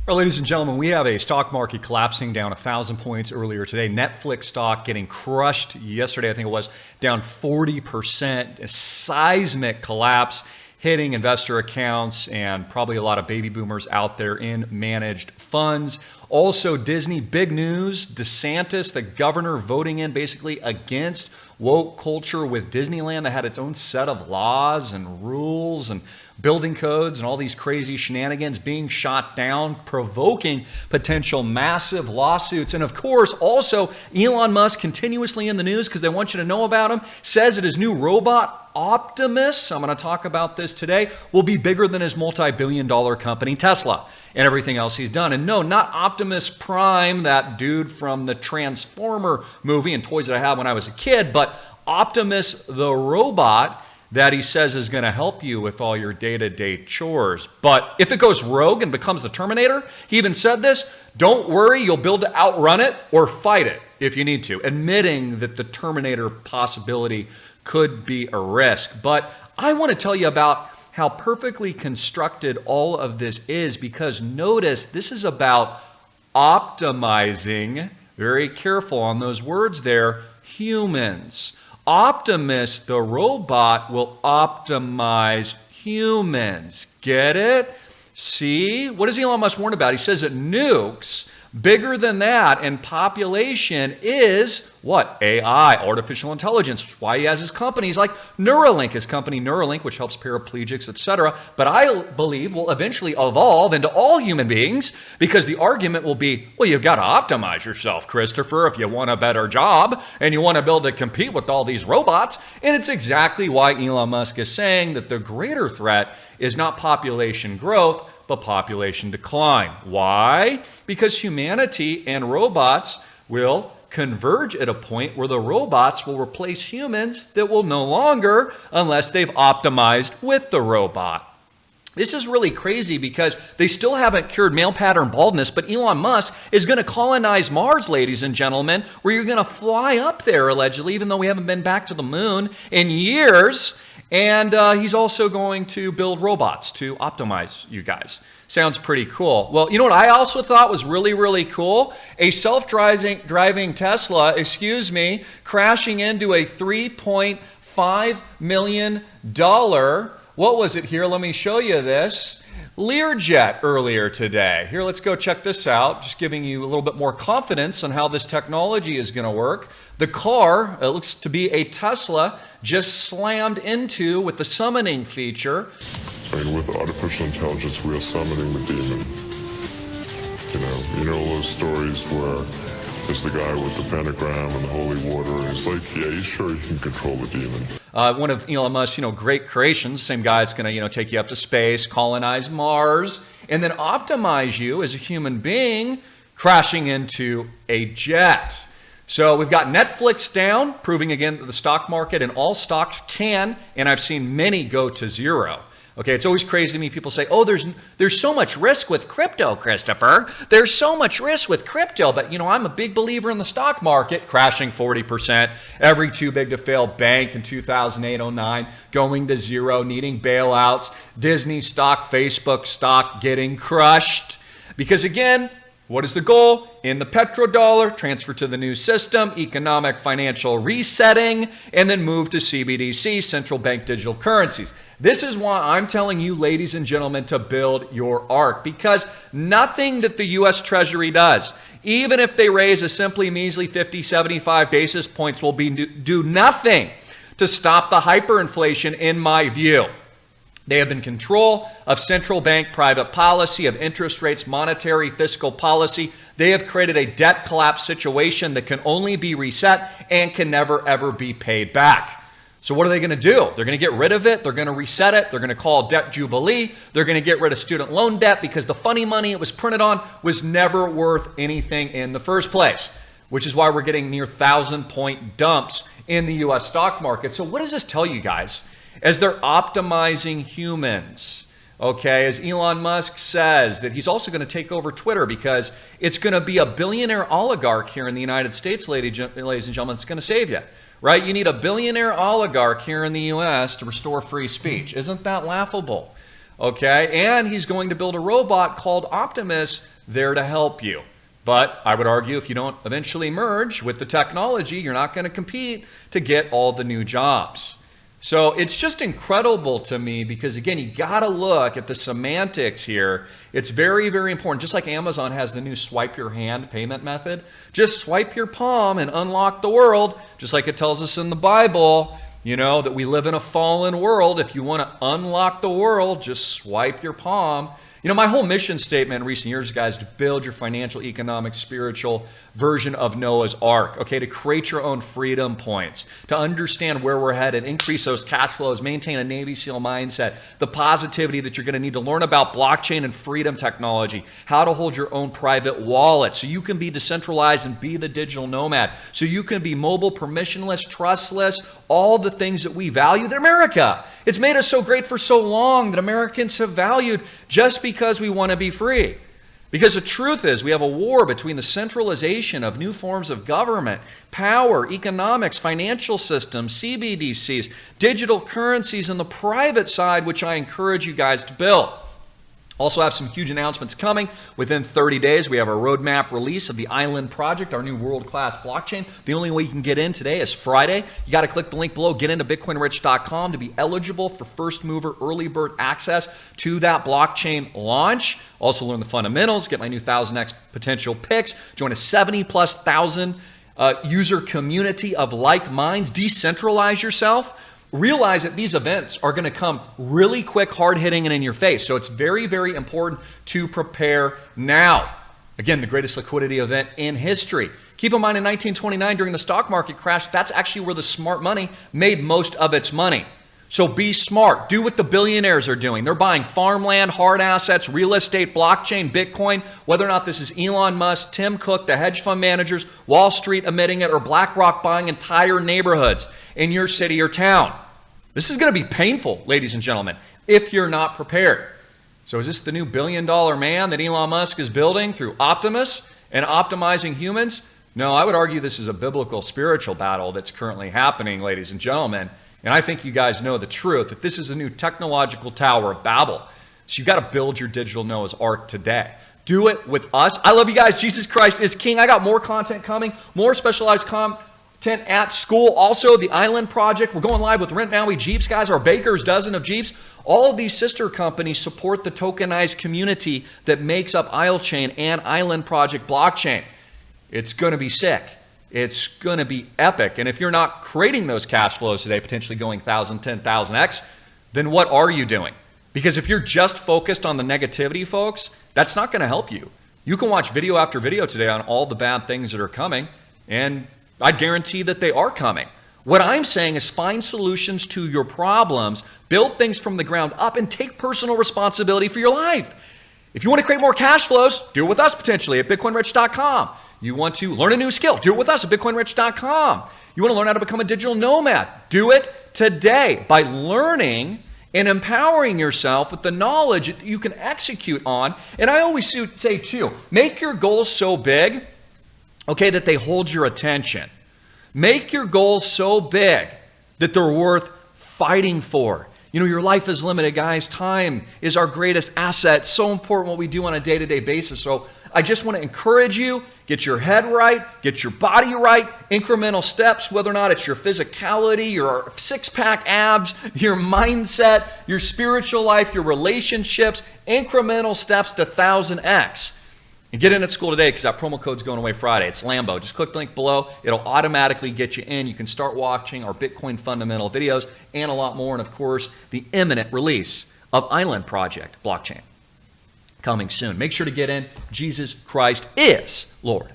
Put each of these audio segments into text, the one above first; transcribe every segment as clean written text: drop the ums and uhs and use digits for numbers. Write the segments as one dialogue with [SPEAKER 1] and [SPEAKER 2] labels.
[SPEAKER 1] Well, ladies and gentlemen, we have a stock market collapsing down 1,000 points earlier today. Netflix stock getting crushed yesterday, I think it was, down 40%. A seismic collapse hitting investor accounts and probably a lot of baby boomers out there in managed funds. Also, Disney, big news. DeSantis, the governor, voting in basically against woke culture with Disneyland that had its own set of laws and rules and building codes and all these crazy shenanigans, being shot down, provoking potential massive lawsuits. And of course, also Elon Musk, continuously in the news because they want you to know about him, says that his new robot, Optimus, I'm going to talk about this today, will be bigger than his multi-billion-dollar company, Tesla, and everything else he's done. And no, not Optimus Prime, that dude from the Transformer movie and toys that I had when I was a kid, but Optimus the robot that he says is going to help you with all your day-to-day chores. But if it goes rogue and becomes the Terminator, he even said this, don't worry, you'll be able to outrun it or fight it if you need to, admitting that the Terminator possibility could be a risk. But I want to tell you about how perfectly constructed all of this is, because notice this is about optimizing, very careful on those words there, humans. Optimus, the robot, will optimize humans. Get it? See? What does Elon Musk warn about? He says that nukes bigger than that in population is what? AI, artificial intelligence. That's why he has his companies like Neuralink, his company Neuralink, which helps paraplegics, etc. But I believe will eventually evolve into all human beings, because the argument will be, well, you've got to optimize yourself, Christopher, if you want a better job and you want to be able to compete with all these robots. And it's exactly why Elon Musk is saying that the greater threat is not population growth, but population decline. Why? Because humanity and robots will converge at a point where the robots will replace humans that will no longer, unless they've optimized with the robot. This is really crazy because they still haven't cured male pattern baldness, but Elon Musk is going to colonize Mars, ladies and gentlemen, where you're going to fly up there, allegedly, even though we haven't been back to the moon in years. And he's also going to build robots to optimize you guys. Sounds pretty cool. Well, you know what I also thought was really, really cool? A self-driving Tesla, crashing into a $3.5 million, what was it here? Let me show you this. Learjet earlier today. Here, let's go check this out. Just giving you a little bit more confidence on how this technology is going to work. The car, it looks to be a Tesla, just slammed into with the summoning feature.
[SPEAKER 2] And with artificial intelligence, we are summoning the demon. You know those stories where there's the guy with the pentagram and the holy water, and it's like, yeah, you sure you can control the demon?
[SPEAKER 1] One of Elon Musk's, great creations, same guy that's going to, take you up to space, colonize Mars, and then optimize you as a human being, crashing into a jet. So we've got Netflix down, proving again that the stock market and all stocks can, and I've seen many go to zero. Okay, it's always crazy to me. People say, oh, there's so much risk with crypto, Christopher. There's so much risk with crypto. But, I'm a big believer in the stock market, crashing 40%, every too big to fail bank in 2008-09, going to zero, needing bailouts, Disney stock, Facebook stock getting crushed. Because again, what is the goal? In the petrodollar, transfer to the new system, economic financial resetting, and then move to CBDC, central bank digital currencies. This is why I'm telling you, ladies and gentlemen, to build your ARK, because nothing that the U.S. Treasury does, even if they raise a simply measly 50, 75 basis points, will do nothing to stop the hyperinflation, in my view. They have been in control of central bank private policy, of interest rates, monetary, fiscal policy. They have created a debt collapse situation that can only be reset and can never, ever be paid back. So what are they going to do? They're going to get rid of it. They're going to reset it. They're going to call debt jubilee. They're going to get rid of student loan debt because the funny money it was printed on was never worth anything in the first place, which is why we're getting near 1,000-point dumps in the U.S. stock market. So what does this tell you guys? As they're optimizing humans, okay, as Elon Musk says that he's also going to take over Twitter because it's going to be a billionaire oligarch here in the United States, ladies and gentlemen, it's going to save you, right? You need a billionaire oligarch here in the U.S. to restore free speech. Isn't that laughable? Okay, and he's going to build a robot called Optimus there to help you. But I would argue if you don't eventually merge with the technology, you're not going to compete to get all the new jobs. So it's just incredible to me because, again, you got to look at the semantics here. It's very, very important. Just like Amazon has the new swipe your hand payment method, just swipe your palm and unlock the world, just like it tells us in the Bible, you know, that we live in a fallen world. If you want to unlock the world, just swipe your palm. You know, my whole mission statement in recent years, guys, to build your financial, economic, spiritual version of Noah's Ark, okay, to create your own freedom points, to understand where we're headed, increase those cash flows, maintain a Navy SEAL mindset, the positivity that you're going to need to learn about blockchain and freedom technology, how to hold your own private wallet so you can be decentralized and be the digital nomad, so you can be mobile, permissionless, trustless, all the things that we value that America. It's made us so great for so long that Americans have valued just because we want to be free. Because the truth is, we have a war between the centralization of new forms of government, power, economics, financial systems, CBDCs, digital currencies, and the private side, which I encourage you guys to build. Also have some huge announcements coming. Within 30 days, we have a roadmap release of the Island Project, our new world-class blockchain. The only way you can get in today is Friday. You got to click the link below, get into bitcoinrich.com to be eligible for first mover early bird access to that blockchain launch. Also learn the fundamentals, get my new 1000x potential picks, join a 70+ thousand user community of like minds, decentralize yourself. Realize that these events are going to come really quick, hard-hitting, and in your face. So it's very, very important to prepare now. Again, the greatest liquidity event in history. Keep in mind, in 1929, during the stock market crash, that's actually where the smart money made most of its money. So be smart. Do what the billionaires are doing. They're buying farmland, hard assets, real estate, blockchain, Bitcoin. Whether or not this is Elon Musk, Tim Cook, the hedge fund managers, Wall Street emitting it, or BlackRock buying entire neighborhoods in your city or town. This is going to be painful, ladies and gentlemen, if you're not prepared. So is this the new billion-dollar man that Elon Musk is building through Optimus and optimizing humans? No, I would argue this is a biblical spiritual battle that's currently happening, ladies and gentlemen. And I think you guys know the truth, that this is a new technological Tower of Babel. So you've got to build your digital Noah's Ark today. Do it with us. I love you guys. Jesus Christ is King. I got more content coming, more specialized content at school. Also, the Island Project. We're going live with Maui Jeeps, guys, our baker's dozen of Jeeps. All of these sister companies support the tokenized community that makes up IsleChain and Island Project blockchain. It's going to be sick. It's going to be epic. And if you're not creating those cash flows today, potentially going 1,000, 10,000x, then what are you doing? Because if you're just focused on the negativity, folks, that's not going to help you. You can watch video after video today on all the bad things that are coming, and I guarantee that they are coming. What I'm saying is find solutions to your problems, build things from the ground up, and take personal responsibility for your life. If you want to create more cash flows, do it with us potentially at bitcoinrich.com. You want to learn a new skill, do it with us at bitcoinrich.com. You want to learn how to become a digital nomad, do it today by learning and empowering yourself with the knowledge that you can execute on. And I always say too, make your goals so big, okay, that they hold your attention. Make your goals so big that they're worth fighting for. You know, your life is limited, guys. Time is our greatest asset. It's so important what we do on a day-to-day basis. So I just want to encourage you, get your head right, get your body right, incremental steps, whether or not it's your physicality, your six-pack abs, your mindset, your spiritual life, your relationships, incremental steps to 1000x. And get in at school today because that promo code's going away Friday. It's Lambo. Just click the link below. It'll automatically get you in. You can start watching our Bitcoin fundamental videos and a lot more. And of course, the imminent release of Island Project blockchain coming soon. Make sure to get in. Jesus Christ is Lord.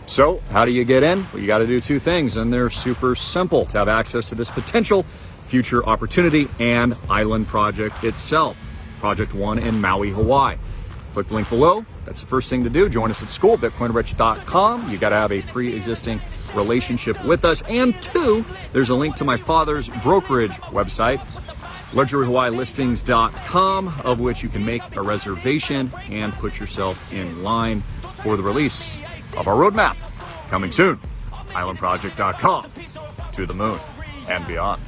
[SPEAKER 1] So how do you get in? Well, you got to do two things, and they're super simple to have access to this potential future opportunity and Island Project itself. Project 1 in Maui, Hawaii. Click the link below. That's the first thing to do. Join us at school, bitcoinrich.com. You got to have a pre-existing relationship with us. And two, there's a link to my father's brokerage website, luxuryhawaiilistings.com, of which you can make a reservation and put yourself in line for the release of our roadmap coming soon. Islandproject.com, to the moon and beyond.